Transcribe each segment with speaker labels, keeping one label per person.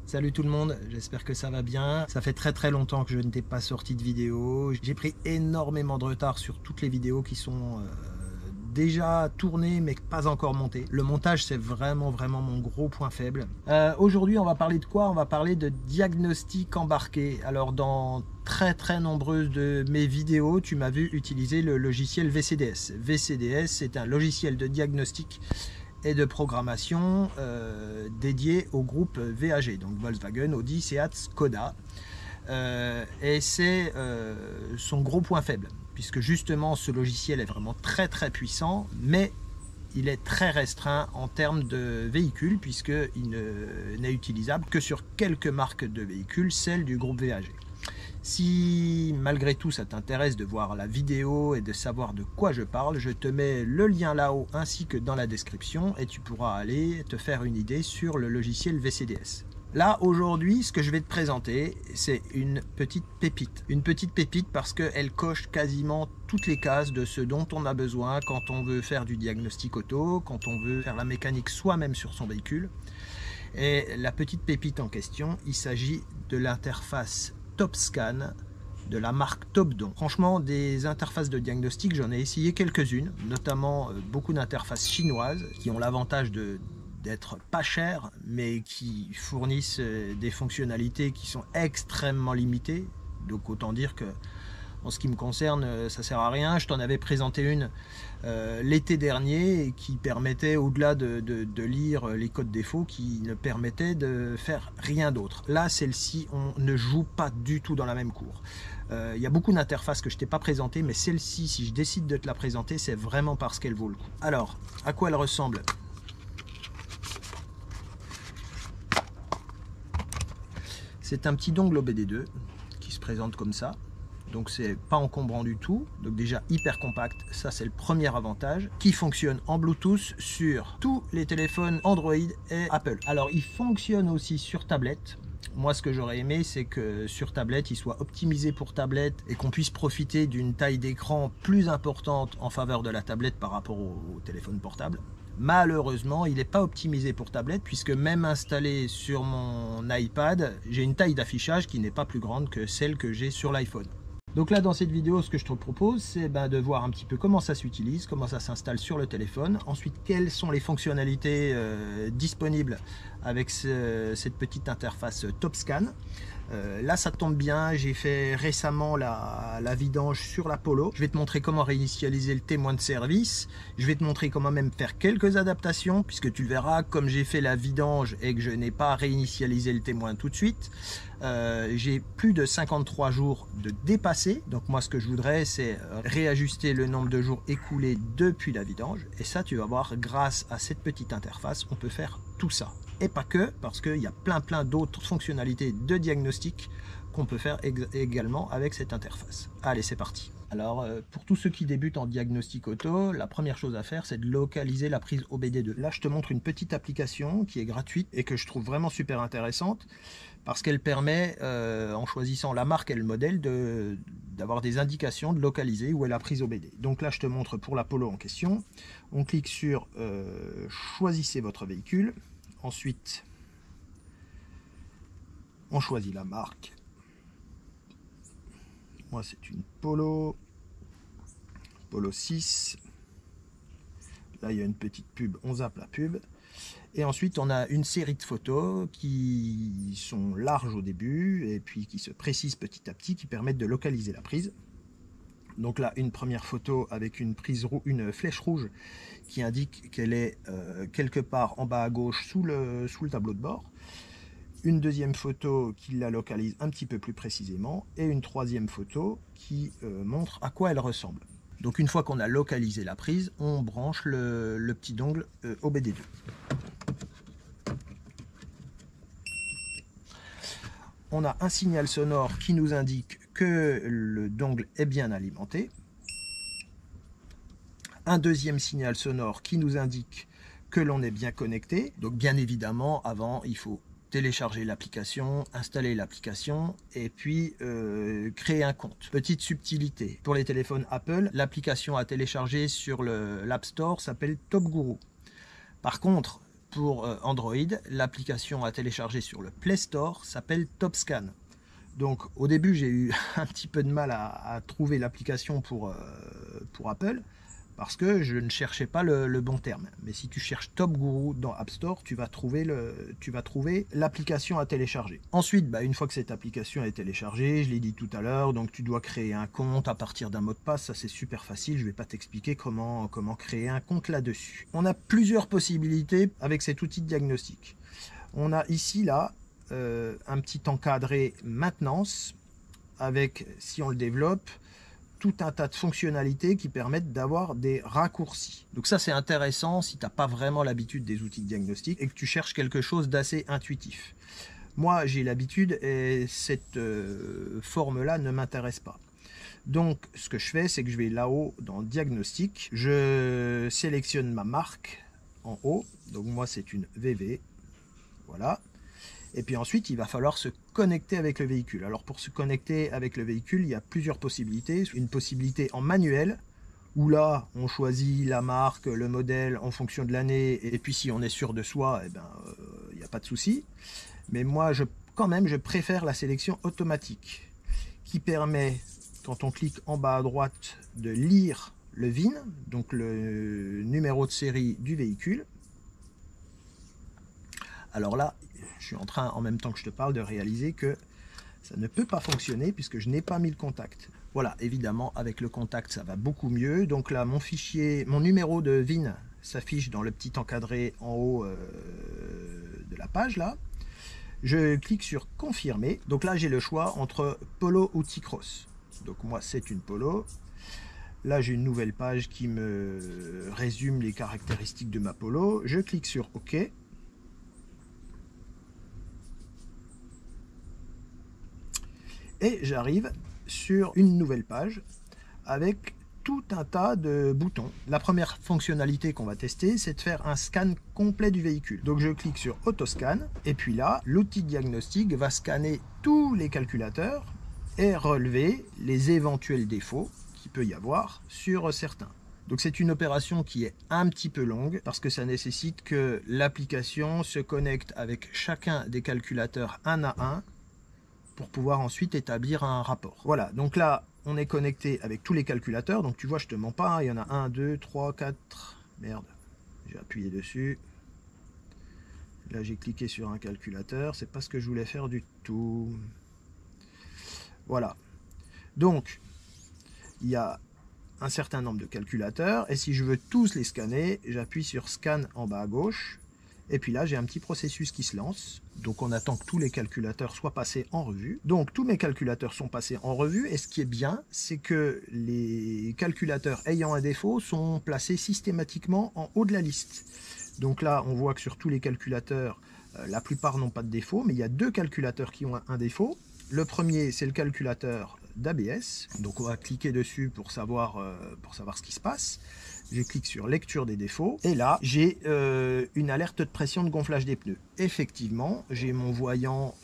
Speaker 1: Salut tout le monde, j'espère que ça va bien. Ça fait très longtemps que je n'étais pas sorti de vidéo. J'ai pris énormément de retard sur toutes les vidéos qui sont déjà tournées mais pas encore montées. Le montage, c'est vraiment mon gros point faible. Aujourd'hui, on va parler de quoi? On va parler de diagnostic embarqué. Alors dans très nombreuses de mes vidéos, tu m'as vu utiliser le logiciel VCDS. VCDS, c'est un logiciel de diagnostic et de programmation dédié au groupe VAG, donc Volkswagen, Audi, Seat, Skoda. Et c'est son gros point faible, puisque justement ce logiciel est vraiment très puissant, mais il est très restreint en termes de véhicules, puisqu'il n'est utilisable que sur quelques marques de véhicules, celles du groupe VAG. Si malgré tout ça t'intéresse de voir la vidéo et de savoir de quoi je parle, je te mets le lien là-haut ainsi que dans la description et tu pourras aller te faire une idée sur le logiciel VCDS. Là aujourd'hui, ce que je vais te présenter, c'est une petite pépite. Une petite pépite parce qu'elle coche quasiment toutes les cases de ce dont on a besoin quand on veut faire du diagnostic auto, quand on veut faire la mécanique soi-même sur son véhicule. Et la petite pépite en question, il s'agit de l'interface TopScan de la marque Topdon. Franchement, des interfaces de diagnostic, j'en ai essayé quelques-unes, notamment beaucoup d'interfaces chinoises qui ont l'avantage d'être pas chères, mais qui fournissent des fonctionnalités qui sont extrêmement limitées. Donc autant dire que en ce qui me concerne, ça sert à rien. Je t'en avais présenté une l'été dernier qui permettait, au-delà de lire les codes défauts, qui ne permettait de faire rien d'autre. Là, celle-ci, on ne joue pas du tout dans la même cour. Il y a beaucoup d'interfaces que je t'ai pas présentées, mais celle-ci, si je décide de te la présenter, c'est vraiment parce qu'elle vaut le coup. Alors, à quoi elle ressemble? C'est un petit dongle OBD2 qui se présente comme ça. Donc c'est pas encombrant du tout, donc déjà hyper compact, ça c'est le premier avantage, qui fonctionne en Bluetooth sur tous les téléphones Android et Apple. Alors il fonctionne aussi sur tablette. Moi ce que j'aurais aimé, c'est que sur tablette il soit optimisé pour tablette et qu'on puisse profiter d'une taille d'écran plus importante en faveur de la tablette par rapport au téléphone portable. Malheureusement, il n'est pas optimisé pour tablette puisque même installé sur mon iPad, j'ai une taille d'affichage qui n'est pas plus grande que celle que j'ai sur l'iPhone. Donc là, dans cette vidéo, ce que je te propose, c'est de voir un petit peu comment ça s'utilise, comment ça s'installe sur le téléphone. Ensuite, quelles sont les fonctionnalités disponibles avec cette petite interface TopScan. Là, ça tombe bien, j'ai fait récemment la vidange sur la Polo. Je vais te montrer comment réinitialiser le témoin de service. Je vais te montrer comment même faire quelques adaptations, puisque tu le verras, comme j'ai fait la vidange et que je n'ai pas réinitialisé le témoin tout de suite, j'ai plus de 53 jours de dépassé. Donc moi, ce que je voudrais, c'est réajuster le nombre de jours écoulés depuis la vidange. Et ça, tu vas voir, grâce à cette petite interface, on peut faire tout ça. Et pas que, parce qu'il y a plein d'autres fonctionnalités de diagnostic qu'on peut faire également avec cette interface. Allez, c'est parti. Alors, pour tous ceux qui débutent en diagnostic auto, la première chose à faire, c'est de localiser la prise OBD2. Là, je te montre une petite application qui est gratuite et que je trouve vraiment super intéressante parce qu'elle permet, en choisissant la marque et le modèle, d'avoir des indications de localiser où est la prise OBD. Donc là, je te montre pour la Polo en question. On clique sur choisissez votre véhicule. Ensuite, on choisit la marque. Moi, c'est une Polo 6. Là, il y a une petite pub, on zappe la pub. Et ensuite, on a une série de photos qui sont larges au début et puis qui se précisent petit à petit, qui permettent de localiser la prise. Donc là, une première photo avec une flèche rouge qui indique qu'elle est quelque part en bas à gauche sous le tableau de bord. Une deuxième photo qui la localise un petit peu plus précisément. Et une troisième photo qui montre à quoi elle ressemble. Donc une fois qu'on a localisé la prise, on branche le petit dongle OBD2. On a un signal sonore qui nous indique que le dongle est bien alimenté. Un deuxième signal sonore qui nous indique que l'on est bien connecté. Donc bien évidemment, avant, il faut télécharger l'application, installer l'application et puis créer un compte. Petite subtilité, pour les téléphones Apple, l'application à télécharger sur l'App Store s'appelle Top Guru. Par contre, pour Android, l'application à télécharger sur le Play Store s'appelle TopScan. Donc au début j'ai eu un petit peu de mal à trouver l'application pour Apple, parce que je ne cherchais pas le bon terme. Mais si tu cherches Top Guru dans App Store, tu vas trouver l'application à télécharger. Ensuite, une fois que cette application est téléchargée, je l'ai dit tout à l'heure, donc tu dois créer un compte à partir d'un mot de passe. Ça c'est super facile, je ne vais pas t'expliquer comment créer un compte là-dessus. On a plusieurs possibilités avec cet outil de diagnostic. On a ici là un petit encadré maintenance avec, si on le développe, tout un tas de fonctionnalités qui permettent d'avoir des raccourcis. Donc ça c'est intéressant si tu n'as pas vraiment l'habitude des outils de diagnostic et que tu cherches quelque chose d'assez intuitif. Moi j'ai l'habitude et cette forme-là ne m'intéresse pas. Donc ce que je fais, c'est que je vais là-haut dans diagnostic, je sélectionne ma marque en haut, donc moi c'est une VV, voilà. Et puis ensuite, il va falloir se connecter avec le véhicule. Alors pour se connecter avec le véhicule, il y a plusieurs possibilités. Une possibilité en manuel, où là, on choisit la marque, le modèle en fonction de l'année. Et puis si on est sûr de soi, il n'y a pas de souci. Mais moi, quand même, je préfère la sélection automatique, qui permet, quand on clique en bas à droite, de lire le VIN, donc le numéro de série du véhicule. Alors là, je suis en train, en même temps que je te parle, de réaliser que ça ne peut pas fonctionner puisque je n'ai pas mis le contact. Voilà, évidemment, avec le contact, ça va beaucoup mieux. Donc là, mon numéro de VIN s'affiche dans le petit encadré en haut de la page, là. Je clique sur confirmer. Donc là, j'ai le choix entre Polo ou T-Cross. Donc moi, c'est une Polo. Là, j'ai une nouvelle page qui me résume les caractéristiques de ma Polo. Je clique sur OK. Et j'arrive sur une nouvelle page avec tout un tas de boutons. La première fonctionnalité qu'on va tester, c'est de faire un scan complet du véhicule. Donc je clique sur Autoscan, et puis là, l'outil de diagnostic va scanner tous les calculateurs et relever les éventuels défauts qu'il peut y avoir sur certains. Donc c'est une opération qui est un petit peu longue parce que ça nécessite que l'application se connecte avec chacun des calculateurs un à un pour pouvoir ensuite établir un rapport. Voilà, donc là, on est connecté avec tous les calculateurs. Donc tu vois, je te mens pas, il y en a 1, 2, 3, 4... Merde, j'ai appuyé dessus. Là, j'ai cliqué sur un calculateur. C'est pas ce que je voulais faire du tout. Voilà. Donc, il y a un certain nombre de calculateurs. Et si je veux tous les scanner, j'appuie sur Scan en bas à gauche. Et puis là, j'ai un petit processus qui se lance. Donc, on attend que tous les calculateurs soient passés en revue. Donc, tous mes calculateurs sont passés en revue. Et ce qui est bien, c'est que les calculateurs ayant un défaut sont placés systématiquement en haut de la liste. Donc là, on voit que sur tous les calculateurs, la plupart n'ont pas de défaut. Mais il y a 2 calculateurs qui ont un défaut. Le premier, c'est le calculateur d'ABS. Donc, on va cliquer dessus pour savoir ce qui se passe. Je clique sur lecture des défauts et là j'ai une alerte de pression de gonflage des pneus. Effectivement, j'ai mon voyant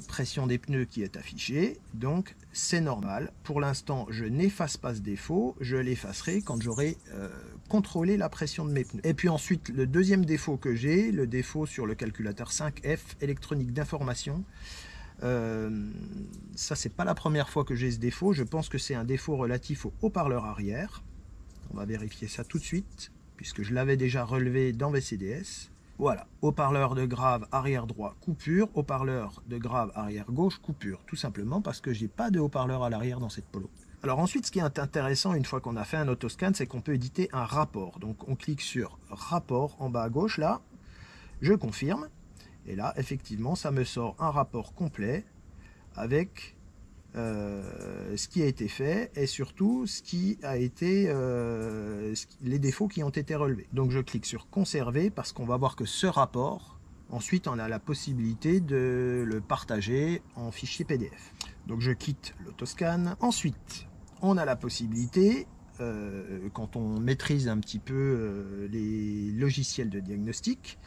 Speaker 1: pression des pneus qui est affiché, donc c'est normal. Pour l'instant, je n'efface pas ce défaut, je l'effacerai quand j'aurai contrôlé la pression de mes pneus. Et puis ensuite, le deuxième défaut que j'ai, le défaut sur le calculateur 5F, électronique d'information. Ça, c'est pas la première fois que j'ai ce défaut. Je pense que c'est un défaut relatif au haut-parleur arrière. On va vérifier ça tout de suite, puisque je l'avais déjà relevé dans VCDS. Voilà, haut-parleur de grave arrière droit, coupure, haut-parleur de grave arrière gauche, coupure. Tout simplement parce que j'ai pas de haut-parleur à l'arrière dans cette Polo. Alors ensuite, ce qui est intéressant, une fois qu'on a fait un autoscan, c'est qu'on peut éditer un rapport. Donc on clique sur rapport en bas à gauche, là, je confirme. Et là, effectivement, ça me sort un rapport complet avec ce qui a été fait et surtout ce qui a été les défauts qui ont été relevés. Donc je clique sur conserver parce qu'on va voir que ce rapport, ensuite on a la possibilité de le partager en fichier PDF. Donc je quitte l'autoscan. Ensuite on a la possibilité, quand on maîtrise un petit peu les logiciels de diagnostic,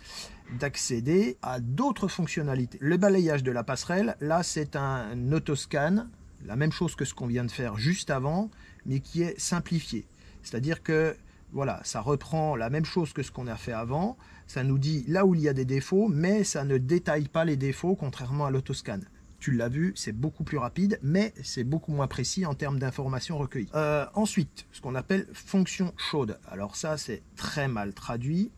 Speaker 1: d'accéder à d'autres fonctionnalités. Le balayage de la passerelle, là c'est un autoscan, la même chose que ce qu'on vient de faire juste avant, mais qui est simplifié. C'est-à-dire que Voilà, ça reprend la même chose que ce qu'on a fait avant. Ça nous dit là où il y a des défauts, mais ça ne détaille pas les défauts, contrairement à l'autoscan. Tu l'as vu, c'est beaucoup plus rapide, mais c'est beaucoup moins précis en termes d'informations recueillies. Ensuite, ce qu'on appelle fonction chaude. Alors ça, c'est très mal traduit.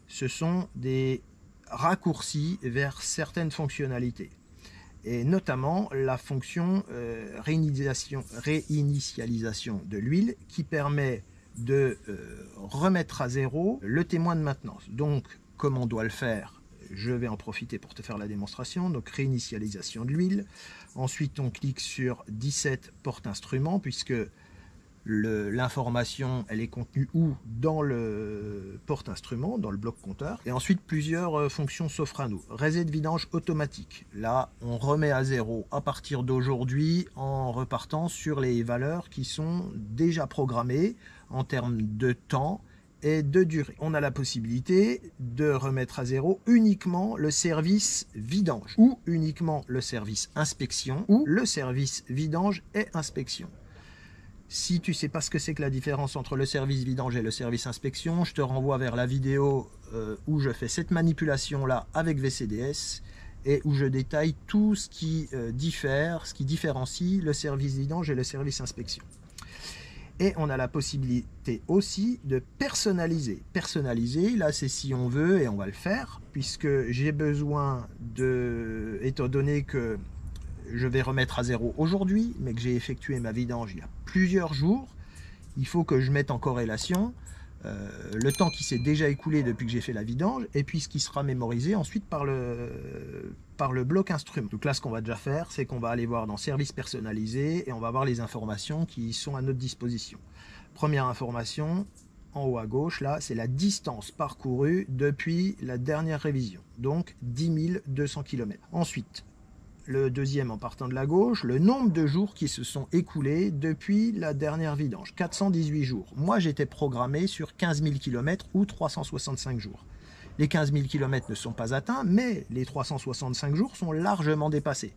Speaker 1: Ce sont des raccourcis vers certaines fonctionnalités. Et notamment la fonction réinitialisation de l'huile qui permet de remettre à zéro le témoin de maintenance. Donc, comme on doit le faire, je vais en profiter pour te faire la démonstration. Donc, réinitialisation de l'huile. Ensuite, on clique sur 17 porte-instrument, puisque l'information, elle est contenue où? Dans le porte-instrument, dans le bloc compteur. Et ensuite, plusieurs fonctions Sofrano. Reset vidange automatique. Là, on remet à zéro à partir d'aujourd'hui en repartant sur les valeurs qui sont déjà programmées en termes de temps et de durée. On a la possibilité de remettre à zéro uniquement le service vidange ou uniquement le service inspection ou le service vidange et inspection. Si tu ne sais pas ce que c'est que la différence entre le service vidange et le service inspection, je te renvoie vers la vidéo où je fais cette manipulation-là avec VCDS et où je détaille tout ce qui diffère, ce qui différencie le service vidange et le service inspection. Et on a la possibilité aussi de personnaliser. Personnaliser, là c'est si on veut, et on va le faire, puisque j'ai besoin de, étant donné que je vais remettre à zéro aujourd'hui, mais que j'ai effectué ma vidange il y a plusieurs jours, il faut que je mette en corrélation le temps qui s'est déjà écoulé depuis que j'ai fait la vidange, et puis ce qui sera mémorisé ensuite par le bloc instrument. Donc là, ce qu'on va déjà faire, c'est qu'on va aller voir dans service personnalisé, et on va voir les informations qui sont à notre disposition. Première information, en haut à gauche, là, c'est la distance parcourue depuis la dernière révision, donc 10 200 km. Ensuite, le deuxième en partant de la gauche, le nombre de jours qui se sont écoulés depuis la dernière vidange, 418 jours. Moi, j'étais programmé sur 15 000 km ou 365 jours. Les 15 000 km ne sont pas atteints, mais les 365 jours sont largement dépassés.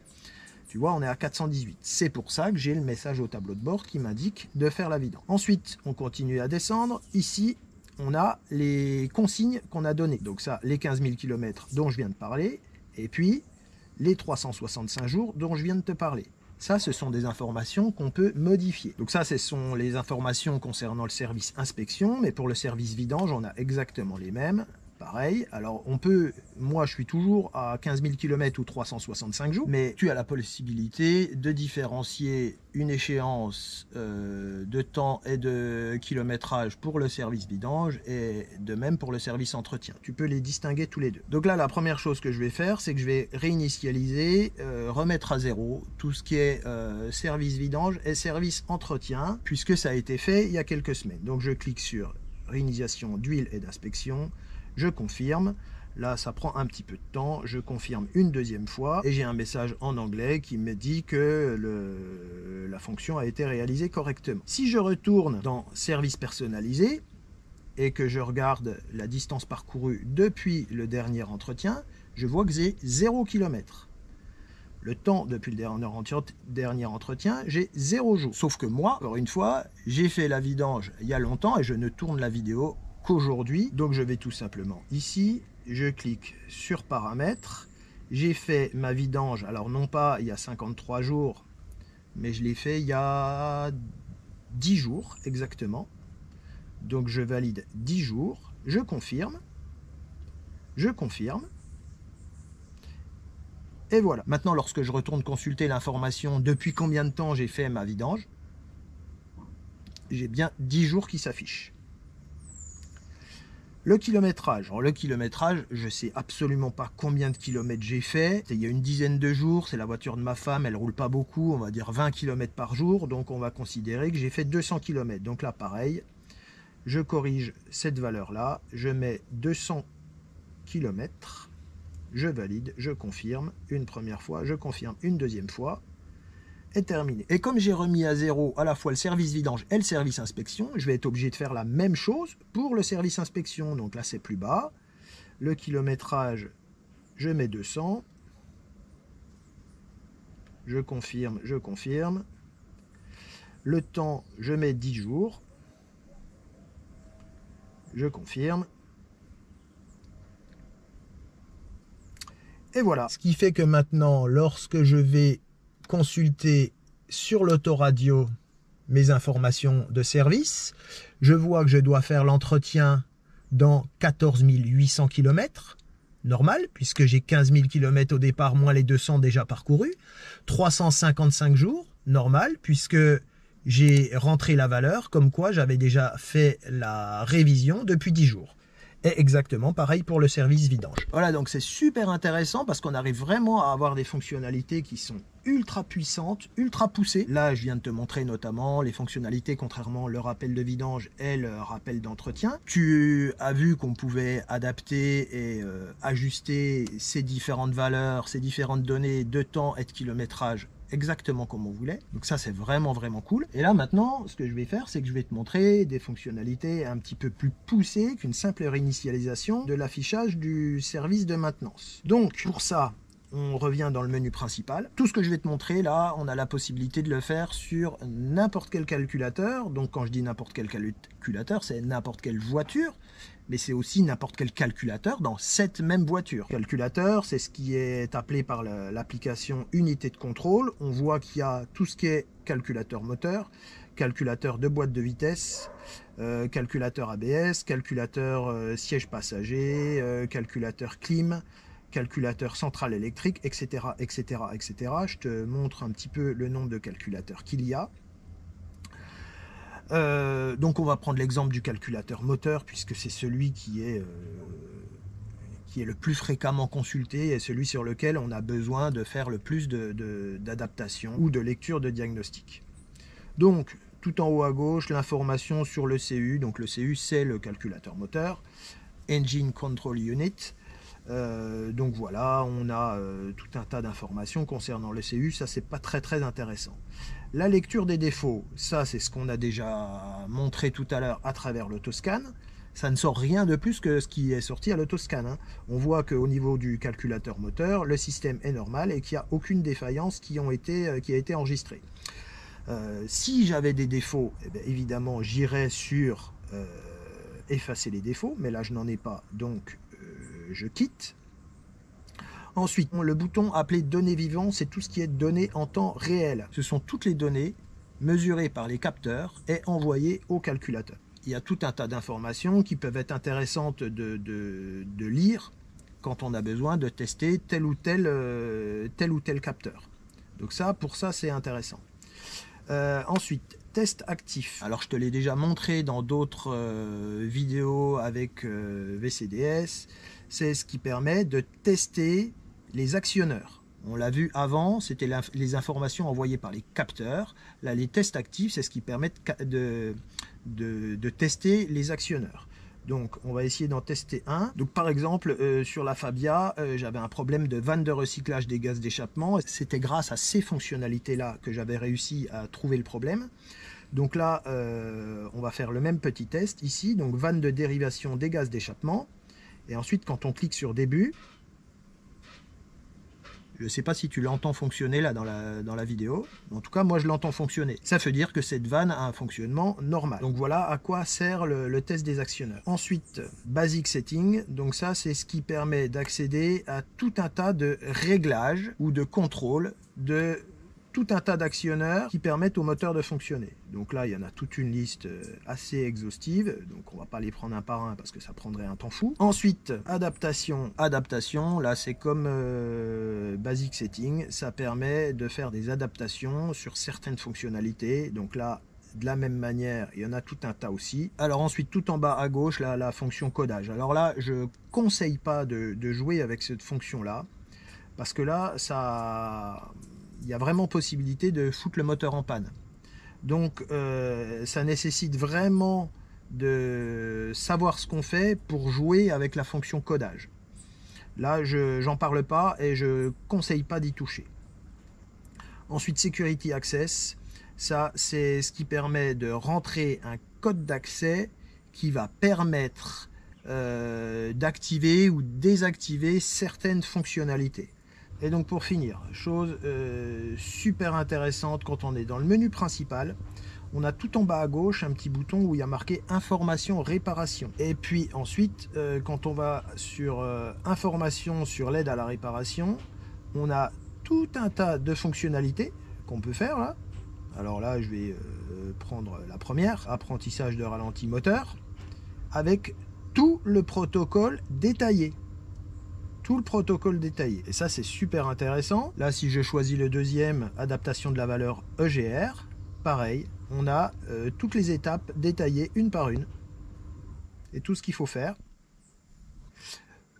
Speaker 1: Tu vois, on est à 418. C'est pour ça que j'ai le message au tableau de bord qui m'indique de faire la vidange. Ensuite, on continue à descendre. Ici, on a les consignes qu'on a données. Donc ça, les 15 000 km dont je viens de parler, et puis les 365 jours dont je viens de te parler. Ça, ce sont des informations qu'on peut modifier. Donc ça, ce sont les informations concernant le service inspection, mais pour le service vidange, on a exactement les mêmes. Pareil, alors on peut, moi je suis toujours à 15 000 km ou 365 jours, mais tu as la possibilité de différencier une échéance de temps et de kilométrage pour le service vidange et de même pour le service entretien. Tu peux les distinguer tous les deux. Donc là, la première chose que je vais faire, c'est que je vais réinitialiser, remettre à zéro tout ce qui est service vidange et service entretien, puisque ça a été fait il y a quelques semaines. Donc je clique sur réinitialisation d'huile et d'inspection. Je confirme, là ça prend un petit peu de temps, je confirme une deuxième fois et j'ai un message en anglais qui me dit que la fonction a été réalisée correctement. Si je retourne dans service personnalisé et que je regarde la distance parcourue depuis le dernier entretien, je vois que j'ai 0 km. Le temps depuis le dernier entretien, j'ai 0 jour. Sauf que moi, encore une fois, j'ai fait la vidange il y a longtemps et je ne tourne la vidéo qu'aujourd'hui. Donc je vais tout simplement ici, je clique sur paramètres, j'ai fait ma vidange, alors non pas il y a 53 jours, mais je l'ai fait il y a 10 jours exactement. Donc je valide 10 jours, je confirme, et voilà. Maintenant, lorsque je retourne consulter l'information depuis combien de temps j'ai fait ma vidange, j'ai bien 10 jours qui s'affichent. Le kilométrage. Alors, le kilométrage, je sais absolument pas combien de kilomètres j'ai fait. Il y a une dizaine de jours, c'est la voiture de ma femme, elle roule pas beaucoup, on va dire 20 km par jour, donc on va considérer que j'ai fait 200 km. Donc là, pareil, je corrige cette valeur-là, je mets 200 km, je valide, je confirme une première fois, je confirme une deuxième fois, et terminé. Et comme j'ai remis à zéro à la fois le service vidange et le service inspection, je vais être obligé de faire la même chose pour le service inspection. Donc là, c'est plus bas. Le kilométrage, je mets 200. Je confirme, je confirme. Le temps, je mets 10 jours. Je confirme. Et voilà. Ce qui fait que maintenant, lorsque je vais consulter sur l'autoradio mes informations de service, je vois que je dois faire l'entretien dans 14 800 km, normal, puisque j'ai 15 000 km au départ, moins les 200 déjà parcourus. 355 jours, normal, puisque j'ai rentré la valeur, comme quoi j'avais déjà fait la révision depuis 10 jours. Et exactement pareil pour le service vidange. Voilà, donc c'est super intéressant parce qu'on arrive vraiment à avoir des fonctionnalités qui sont ultra puissantes, ultra poussées. Là, je viens de te montrer notamment les fonctionnalités, contrairement le rappel de vidange et le rappel d'entretien. Tu as vu qu'on pouvait adapter et ajuster ces différentes valeurs, ces différentes données de temps et de kilométrage exactement comme on voulait. Donc ça, c'est vraiment cool. Et là, maintenant, ce que je vais faire, c'est que je vais te montrer des fonctionnalités un petit peu plus poussées qu'une simple réinitialisation de l'affichage du service de maintenance. Donc, pour ça, on revient dans le menu principal. Tout ce que je vais te montrer là, on a la possibilité de le faire sur n'importe quel calculateur. Donc quand je dis n'importe quel calculateur, c'est n'importe quelle voiture, mais c'est aussi n'importe quel calculateur dans cette même voiture. Calculateur, c'est ce qui est appelé par l'application unité de contrôle. On voit qu'il y a tout ce qui est calculateur moteur, calculateur de boîte de vitesse, calculateur ABS, calculateur siège passager, calculateur clim, calculateur centrale électrique, etc., etc., etc. Je te montre un petit peu le nombre de calculateurs qu'il y a. Donc on va prendre l'exemple du calculateur moteur, puisque c'est celui qui est le plus fréquemment consulté et celui sur lequel on a besoin de faire le plus d'adaptation ou de lecture de diagnostic. Donc, tout en haut à gauche, l'information sur le CU. Donc le CU, c'est le calculateur moteur. Engine Control Unit. Donc voilà, on a tout un tas d'informations concernant le CU, ça c'est pas très intéressant. La lecture des défauts, ça c'est ce qu'on a déjà montré tout à l'heure à travers l'autoscan. Ça ne sort rien de plus que ce qui est sorti à l'autoscan, hein. On voit qu'au niveau du calculateur moteur, le système est normal et qu'il n'y a aucune défaillance qui a été enregistrée. Si j'avais des défauts, eh bien, évidemment j'irais sur effacer les défauts, mais là je n'en ai pas, donc je quitte. Ensuite, le bouton appelé données vivantes, c'est tout ce qui est données en temps réel. Ce sont toutes les données mesurées par les capteurs et envoyées au calculateur. Il y a tout un tas d'informations qui peuvent être intéressantes de lire quand on a besoin de tester tel ou tel capteur. Donc ça, pour ça, c'est intéressant. Ensuite, test actif. Alors je te l'ai déjà montré dans d'autres vidéos avec VCDS. C'est ce qui permet de tester les actionneurs. On l'a vu avant, c'était les informations envoyées par les capteurs. Là, les tests actifs, c'est ce qui permet de tester les actionneurs. Donc, on va essayer d'en tester un. Donc, par exemple, sur la Fabia, j'avais un problème de vanne de recyclage des gaz d'échappement. C'était grâce à ces fonctionnalités-là que j'avais réussi à trouver le problème. Donc là, on va faire le même petit test ici. Donc, vanne de dérivation des gaz d'échappement. Et ensuite, quand on clique sur début, je ne sais pas si tu l'entends fonctionner là dans la vidéo. En tout cas, moi je l'entends fonctionner. Ça veut dire que cette vanne a un fonctionnement normal. Donc voilà à quoi sert le test des actionneurs. Ensuite, Basic Setting. Donc ça, c'est ce qui permet d'accéder à tout un tas de réglages ou de contrôles de tout un tas d'actionneurs qui permettent au moteur de fonctionner. Donc là, il y en a toute une liste assez exhaustive, donc on va pas les prendre un par un parce que ça prendrait un temps fou. Ensuite, adaptation. Adaptation, là c'est comme Basic Setting, ça permet de faire des adaptations sur certaines fonctionnalités. Donc là, de la même manière, il y en a tout un tas aussi. Alors ensuite, tout en bas à gauche, là, la fonction codage. Alors là, je conseille pas de jouer avec cette fonction-là, parce que là, il y a vraiment possibilité de foutre le moteur en panne. Donc ça nécessite vraiment de savoir ce qu'on fait pour jouer avec la fonction codage. Là, j'en parle pas et je conseille pas d'y toucher. Ensuite, Security Access, ça c'est ce qui permet de rentrer un code d'accès qui va permettre d'activer ou désactiver certaines fonctionnalités. Et donc pour finir, chose super intéressante, quand on est dans le menu principal, on a tout en bas à gauche un petit bouton où il y a marqué information réparation. Et puis ensuite, quand on va sur information sur l'aide à la réparation, on a tout un tas de fonctionnalités qu'on peut faire là. Alors là, je vais prendre la première, apprentissage de ralenti moteur, avec tout le protocole détaillé. Tout le protocole détaillé. Et ça, c'est super intéressant. Là, si je choisis le deuxième, adaptation de la valeur EGR, pareil, on a toutes les étapes détaillées une par une. Et tout ce qu'il faut faire.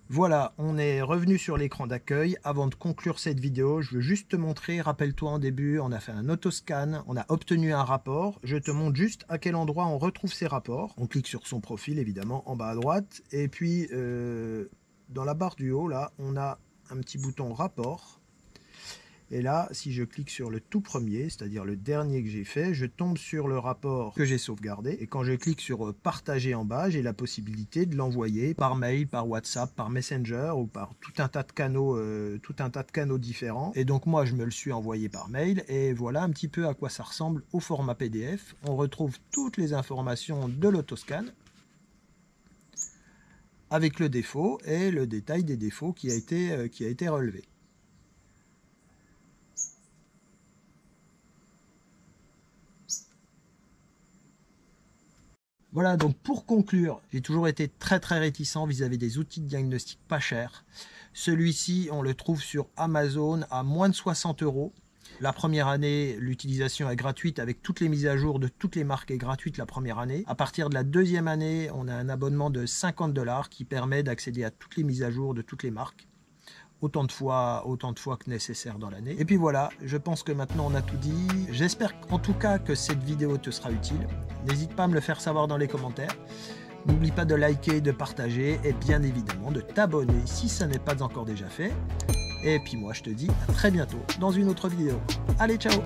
Speaker 1: Voilà, on est revenu sur l'écran d'accueil. Avant de conclure cette vidéo, je veux juste te montrer, rappelle-toi en début, on a fait un autoscan, on a obtenu un rapport. Je te montre juste à quel endroit on retrouve ces rapports. On clique sur son profil, évidemment, en bas à droite. Et puis, dans la barre du haut, là, on a un petit bouton rapport. Et là, si je clique sur le tout premier, c'est-à-dire le dernier que j'ai fait, je tombe sur le rapport que j'ai sauvegardé. Et quand je clique sur partager en bas, j'ai la possibilité de l'envoyer par mail, par WhatsApp, par Messenger ou par tout un tas de canaux différents. Et donc moi, je me le suis envoyé par mail. Et voilà un petit peu à quoi ça ressemble au format PDF. On retrouve toutes les informations de l'autoscan avec le défaut et le détail des défauts qui a été relevé. Voilà, donc pour conclure, j'ai toujours été très réticent vis-à-vis des outils de diagnostic pas chers. Celui-ci, on le trouve sur Amazon à moins de 60 €. La première année, l'utilisation est gratuite avec toutes les mises à jour de toutes les marques est gratuite la première année. À partir de la deuxième année, on a un abonnement de 50 $ qui permet d'accéder à toutes les mises à jour de toutes les marques. Autant de fois que nécessaire dans l'année. Et puis voilà, je pense que maintenant on a tout dit. J'espère en tout cas que cette vidéo te sera utile. N'hésite pas à me le faire savoir dans les commentaires. N'oublie pas de liker, de partager et bien évidemment de t'abonner si ça n'est pas encore déjà fait. Et puis moi je te dis à très bientôt dans une autre vidéo. Allez, ciao!